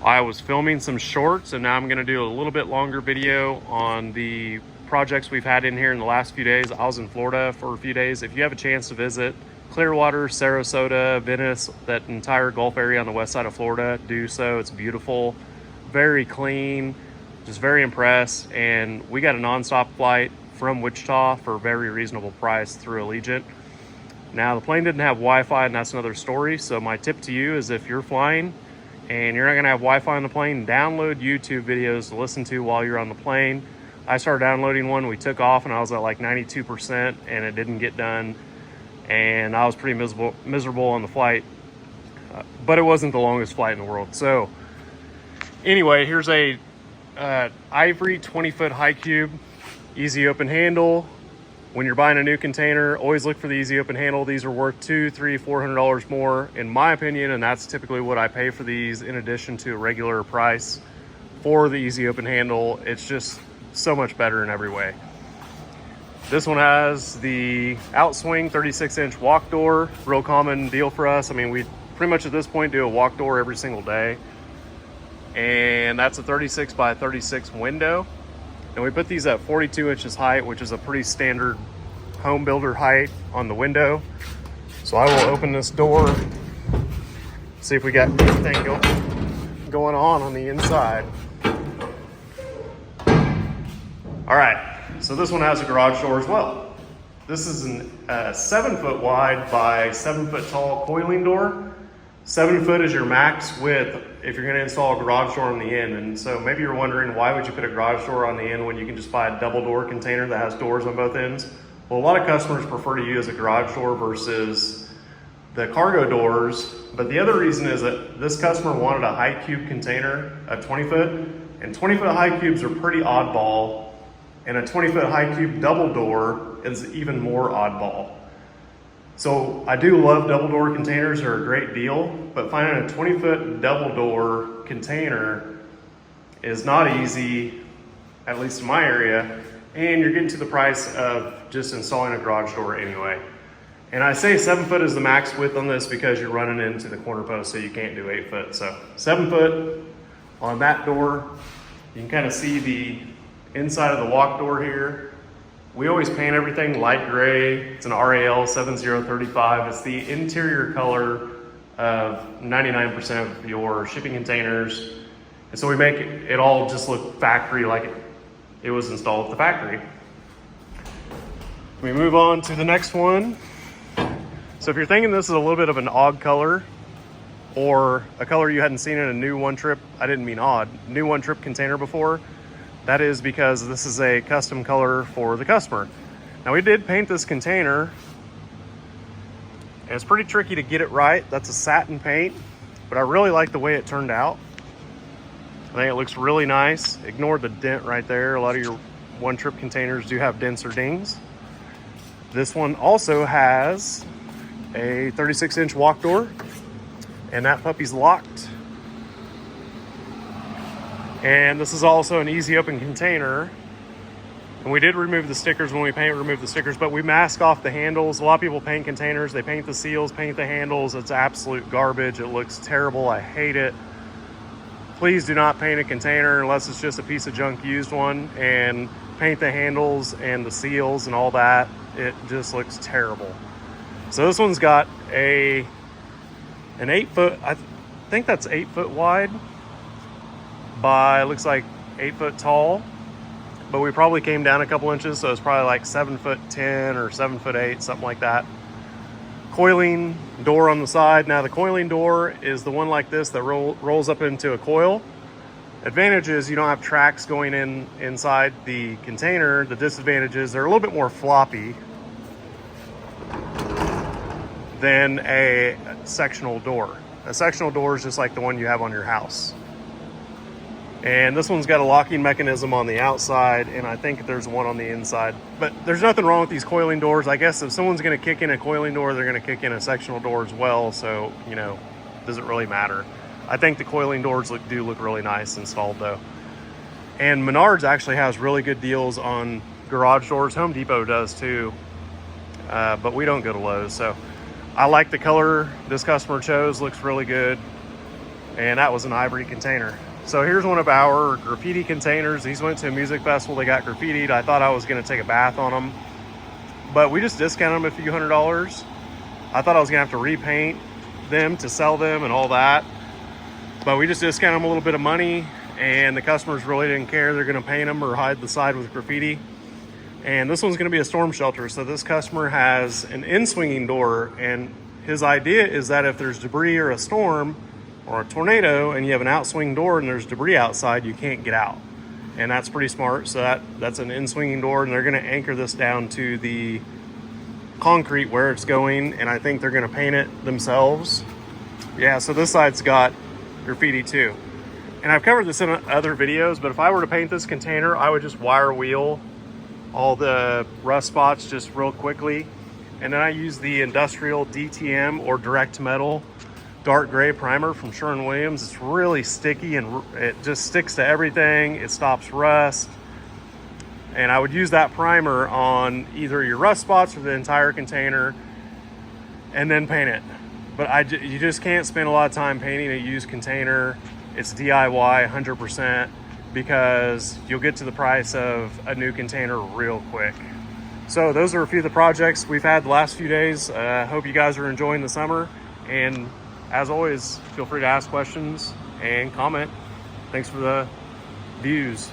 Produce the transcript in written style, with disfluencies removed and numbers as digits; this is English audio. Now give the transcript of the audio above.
I was filming some shorts, and now I'm going to do a little bit longer video on the projects we've had in here in the last few days. I was in Florida for a few days. If you have a chance to visit Clearwater, Sarasota, Venice, that entire Gulf area on the west side of Florida, do so. It's beautiful, very clean, just very impressed. And we got a nonstop flight from Wichita for a very reasonable price through Allegiant. Now, the plane didn't have Wi-Fi, and that's another story. So my tip to you is, if you're flying and you're not gonna have Wi-Fi on the plane, download YouTube videos to listen to while you're on the plane. I started downloading one, we took off, and I was at like 92%, and it didn't get done. And I was pretty miserable on the flight, but it wasn't the longest flight in the world. So anyway, here's a Ivory 20-foot high cube, easy open handle. When you're buying a new container, always look for the easy open handle. These are worth $200, $300, $400 more, in my opinion, and that's typically what I pay for these, in addition to a regular price for the easy open handle. It's just so much better in every way. This one has the outswing 36-inch walk door, real common deal for us. I mean, we pretty much at this point do a walk door every single day, and that's a 36 by 36 window. And we put these at 42 inches height, which is a pretty standard home builder height on the window. So I will open this door, see if we got anything going on the inside. All right, so this one has a garage door as well. This is a 7 foot wide by 7 foot tall coiling door. 7 foot is your max width if you're going to install a garage door on the end. And so maybe you're wondering, why would you put a garage door on the end when you can just buy a double door container that has doors on both ends? Well, a lot of customers prefer to use a garage door versus the cargo doors. But the other reason is that this customer wanted a high cube container, a 20 foot, and 20 foot high cubes are pretty oddball. And a 20 foot high cube double door is even more oddball. So I do love double door containers, they're a great deal, but finding a 20 foot double door container is not easy, at least in my area, and you're getting to the price of just installing a garage door anyway. And I say 7 foot is the max width on this because you're running into the corner post, so you can't do 8 foot. So 7 foot on that door. You can kind of see the inside of the walk door here. We always paint everything light gray. It's an RAL 7035. It's the interior color of 99% of your shipping containers. And so we make it all just look factory, like it was installed at the factory. We move on to the next one. So if you're thinking this is a little bit of an odd color, or a color you hadn't seen in a new One Trip, I didn't mean odd, new One Trip container before, that is because this is a custom color for the customer. Now, we did paint this container, and it's pretty tricky to get it right. That's a satin paint, but I really like the way it turned out. I think it looks really nice. Ignore the dent right there. A lot of your One Trip containers do have dents or dings. This one also has a 36-inch walk door, and that puppy's locked. And this is also an easy open container. And we did remove the stickers when we remove the stickers, but we mask off the handles. A lot of people paint containers, they paint the seals, paint the handles. It's absolute garbage. It looks terrible. I hate it. Please do not paint a container unless it's just a piece of junk used one, and paint the handles and the seals and all that. It just looks terrible. So this one's got an 8 foot, I think that's 8 foot wide by, looks like 8 foot tall, but we probably came down a couple inches, so it's probably like 7 foot 10 or 7 foot 8, something like that. Coiling door on the side. Now, the coiling door is the one like this that rolls up into a coil. Advantage is you don't have tracks going inside the container. The disadvantage is they're a little bit more floppy than a sectional door. A sectional door is just like the one you have on your house. And this one's got a locking mechanism on the outside, and I think there's one on the inside. But there's nothing wrong with these coiling doors. I guess if someone's gonna kick in a coiling door, they're gonna kick in a sectional door as well. So, you know, doesn't really matter. I think the coiling doors do look really nice installed though. And Menards actually has really good deals on garage doors. Home Depot does too, but we don't go to Lowe's. So I like the color this customer chose, looks really good. and that was an ivory container. So here's one of our graffiti containers. These went to a music festival, they got graffitied. I thought I was gonna take a bath on them, but we just discounted them a few $100s. I thought I was gonna have to repaint them to sell them and all that, but we just discounted them a little bit of money, and the customers really didn't care. They're gonna paint them or hide the side with graffiti. And this one's gonna be a storm shelter. So this customer has an in-swinging door, and his idea is that if there's debris or a storm or a tornado and you have an outswing door and there's debris outside, you can't get out. And that's pretty smart. So that's an in-swinging door, and they're gonna anchor this down to the concrete where it's going, and I think they're gonna paint it themselves. Yeah, so this side's got graffiti too. And I've covered this in other videos, but if I were to paint this container, I would just wire wheel all the rust spots just real quickly. And then I use the industrial DTM or direct metal dark gray primer from Sherwin-Williams. It's really sticky and it just sticks to everything. It stops rust. And I would use that primer on either your rust spots or the entire container and then paint it. But you just can't spend a lot of time painting a used container. It's DIY 100% because you'll get to the price of a new container real quick. So those are a few of the projects we've had the last few days. Hope you guys are enjoying the summer. And as always, feel free to ask questions and comment. Thanks for the views.